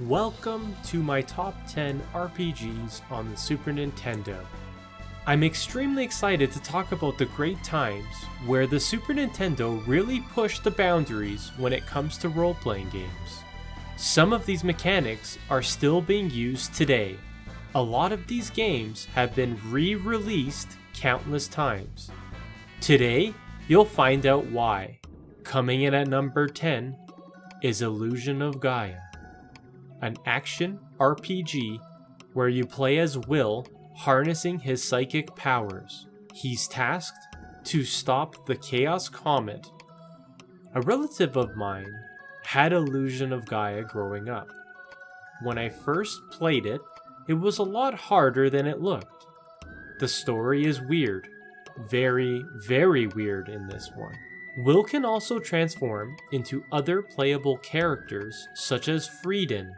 Welcome to my top 10 RPGs on the Super Nintendo. I'm extremely excited to talk about the great times where the Super Nintendo really pushed the boundaries when it comes to role-playing games. Some of these mechanics are still being used today. A lot of these games have been re-released countless times. Today, you'll find out why. Coming in at number 10 is Illusion of Gaia, an action RPG where you play as Will harnessing his psychic powers. He's tasked to stop the Chaos Comet. A relative of mine had Illusion of Gaia growing up. When I first played it, it was a lot harder than it looked. The story is weird. Very, very weird in this one. Will can also transform into other playable characters such as Frieden,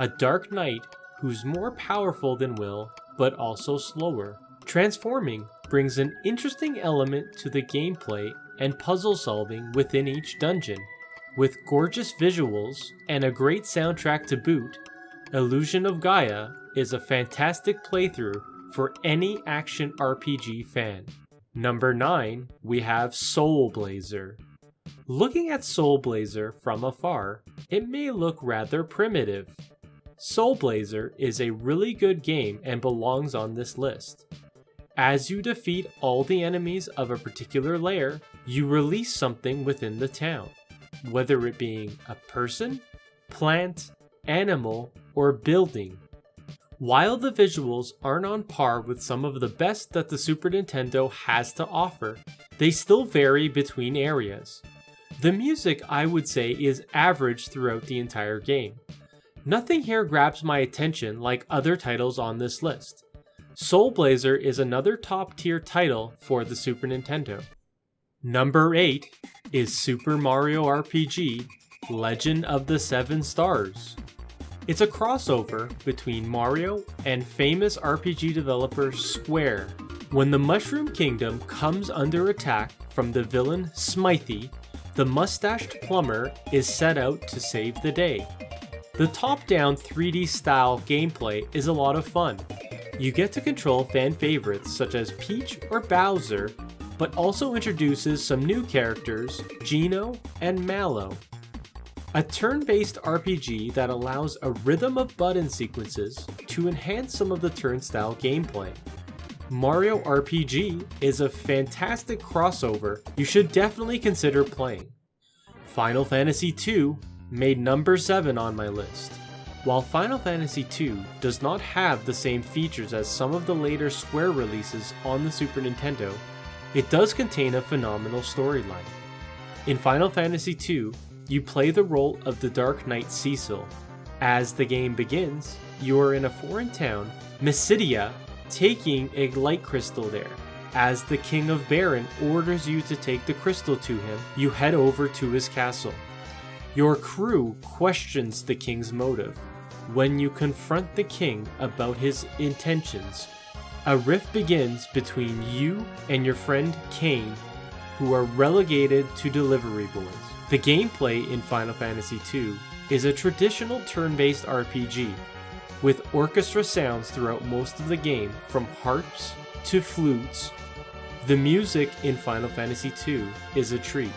a dark knight who's more powerful than Will, but also slower. Transforming brings an interesting element to the gameplay and puzzle solving within each dungeon. With gorgeous visuals and a great soundtrack to boot, Illusion of Gaia is a fantastic playthrough for any action RPG fan. Number 9, we have Soul Blazer. Looking at Soul Blazer from afar, it may look rather primitive. Soul Blazer is a really good game and belongs on this list. As you defeat all the enemies of a particular lair, you release something within the town, whether it being a person, plant, animal, or building. While the visuals aren't on par with some of the best that the Super Nintendo has to offer, they still vary between areas. The music, I would say, is average throughout the entire game. Nothing here grabs my attention like other titles on this list. Soul Blazer is another top tier title for the Super Nintendo. Number 8 is Super Mario RPG Legend of the Seven Stars. It's a crossover between Mario and famous RPG developer Square. When the Mushroom Kingdom comes under attack from the villain Smithy, the mustached plumber is set out to save the day. The top-down 3D style gameplay is a lot of fun. You get to control fan favorites such as Peach or Bowser, but also introduces some new characters, Geno and Mallow. A turn-based RPG that allows a rhythm of button sequences to enhance some of the turn-style gameplay. Mario RPG is a fantastic crossover you should definitely consider playing. Final Fantasy II made number 7 on my list. While Final Fantasy II does not have the same features as some of the later Square releases on the Super Nintendo, it does contain a phenomenal storyline. In Final Fantasy II, you play the role of the Dark Knight Cecil. As the game begins, you are in a foreign town, Mysidia, taking a light crystal there. As the King of Baron orders you to take the crystal to him, you head over to his castle. Your crew questions the king's motive. When you confront the king about his intentions, a rift begins between you and your friend Kane, who are relegated to delivery boys. The gameplay in Final Fantasy II is a traditional turn-based RPG, with orchestra sounds throughout most of the game, from harps to flutes. The music in Final Fantasy II is a treat.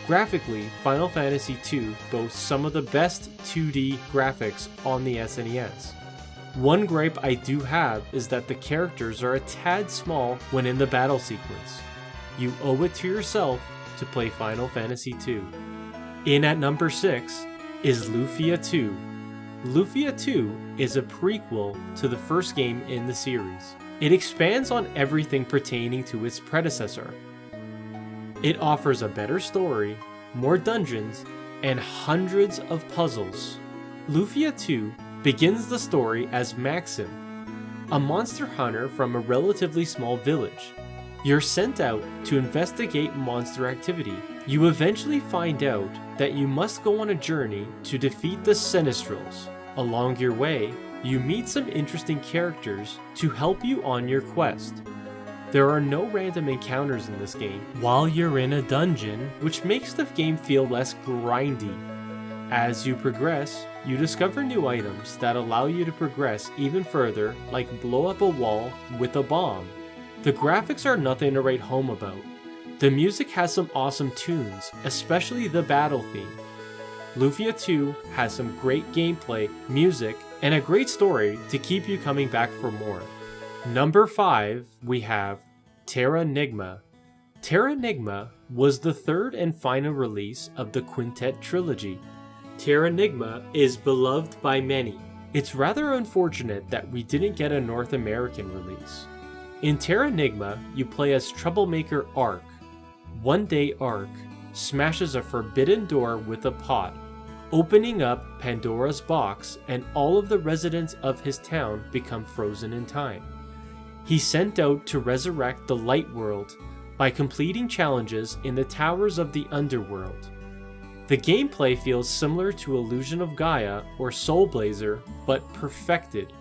Graphically, Final Fantasy II boasts some of the best 2D graphics on the SNES. One gripe I do have is that the characters are a tad small when in the battle sequence. You owe it to yourself to play Final Fantasy II. In at number 6 is Lufia 2. Lufia 2 is a prequel to the first game in the series. It expands on everything pertaining to its predecessor. It offers a better story, more dungeons, and hundreds of puzzles. Lufia 2 begins the story as Maxim, a monster hunter from a relatively small village. You're sent out to investigate monster activity. You eventually find out that you must go on a journey to defeat the Sinistrals. Along your way, you meet some interesting characters to help you on your quest. There are no random encounters in this game while you're in a dungeon, which makes the game feel less grindy. As you progress, you discover new items that allow you to progress even further, like blow up a wall with a bomb. The graphics are nothing to write home about. The music has some awesome tunes, especially the battle theme. Lufia 2 has some great gameplay, music, and a great story to keep you coming back for more. Number 5, we have Terranigma. Terranigma was the third and final release of the Quintet trilogy. Terranigma is beloved by many. It's rather unfortunate that we didn't get a North American release. In Terranigma, you play as troublemaker Ark. One day Ark smashes a forbidden door with a pot, opening up Pandora's box, and all of the residents of his town become frozen in time. He's sent out to resurrect the light world by completing challenges in the towers of the underworld. The gameplay feels similar to Illusion of Gaia or Soul Blazer, but perfected.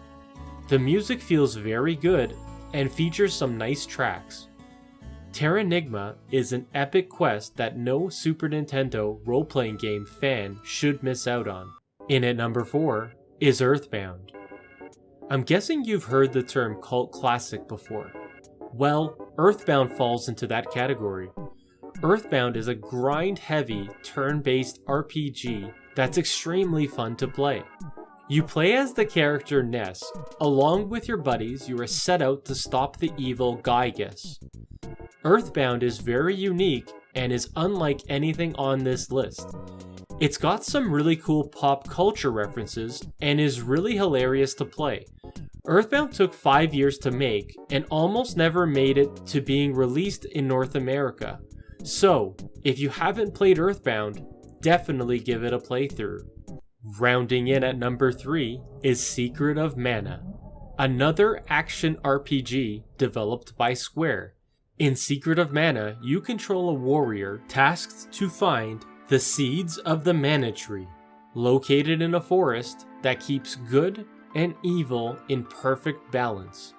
The music feels very good and features some nice tracks. Terranigma is an epic quest that no Super Nintendo role-playing game fan should miss out on. In at number 4 is Earthbound. I'm guessing you've heard the term cult classic before. Well, Earthbound falls into that category. Earthbound is a grind-heavy, turn-based RPG that's extremely fun to play. You play as the character Ness. Along with your buddies, you are set out to stop the evil Gaia. Earthbound is very unique and is unlike anything on this list. It's got some really cool pop culture references and is really hilarious to play. Earthbound took 5 years to make and almost never made it to being released in North America. So, if you haven't played Earthbound, definitely give it a playthrough. Rounding in at number 3 is Secret of Mana, another action RPG developed by Square. In Secret of Mana, you control a warrior tasked to find the seeds of the Mana Tree, located in a forest that keeps good and evil in perfect balance.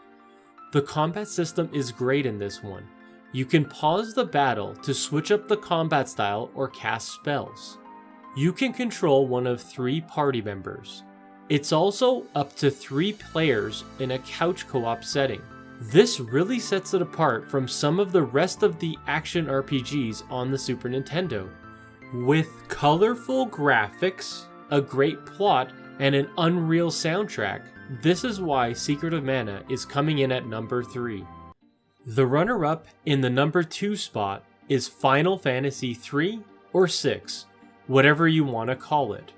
The combat system is great in this one. You can pause the battle to switch up the combat style or cast spells. You can control one of 3 party members. It's also up to 3 players in a couch co-op setting. This really sets it apart from some of the rest of the action RPGs on the Super Nintendo. With colorful graphics, a great plot, and an unreal soundtrack, this is why Secret of Mana is coming in at number 3. The runner-up in the number 2 spot is Final Fantasy 3 or 6, whatever you want to call it.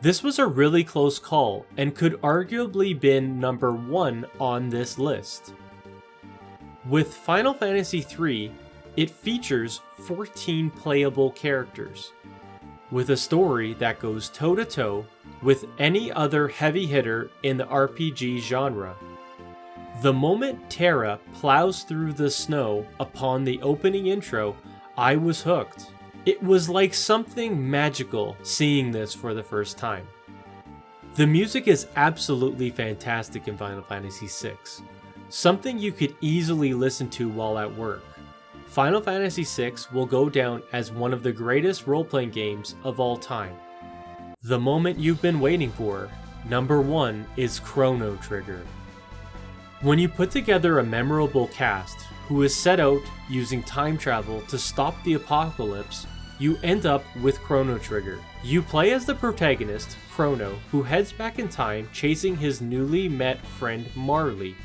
This was a really close call and could arguably been number 1 on this list. With Final Fantasy 3, it features 14 playable characters, with a story that goes toe-to-toe with any other heavy hitter in the RPG genre. The moment Terra plows through the snow upon the opening intro, I was hooked. It was like something magical seeing this for the first time. The music is absolutely fantastic in Final Fantasy VI, something you could easily listen to while at work. Final Fantasy VI will go down as one of the greatest role-playing games of all time. The moment you've been waiting for, number 1 is Chrono Trigger. When you put together a memorable cast who is set out using time travel to stop the apocalypse, you end up with Chrono Trigger. You play as the protagonist, Chrono, who heads back in time chasing his newly met friend Marley.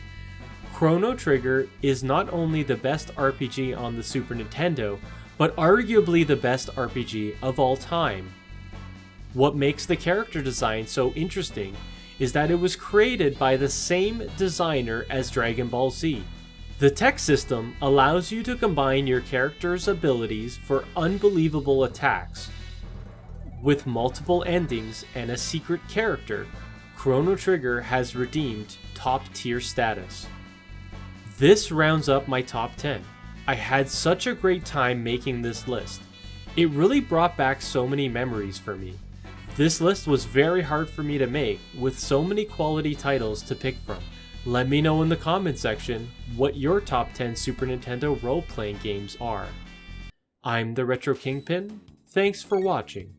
Chrono Trigger is not only the best RPG on the Super Nintendo, but arguably the best RPG of all time. What makes the character design so interesting is that it was created by the same designer as Dragon Ball Z. The tech system allows you to combine your character's abilities for unbelievable attacks. With multiple endings and a secret character, Chrono Trigger has redeemed top-tier status. This rounds up my top 10. I had such a great time making this list. It really brought back so many memories for me. This list was very hard for me to make, with so many quality titles to pick from. Let me know in the comment section what your top 10 Super Nintendo role-playing games are. I'm the Retro Kingpin. Thanks for watching.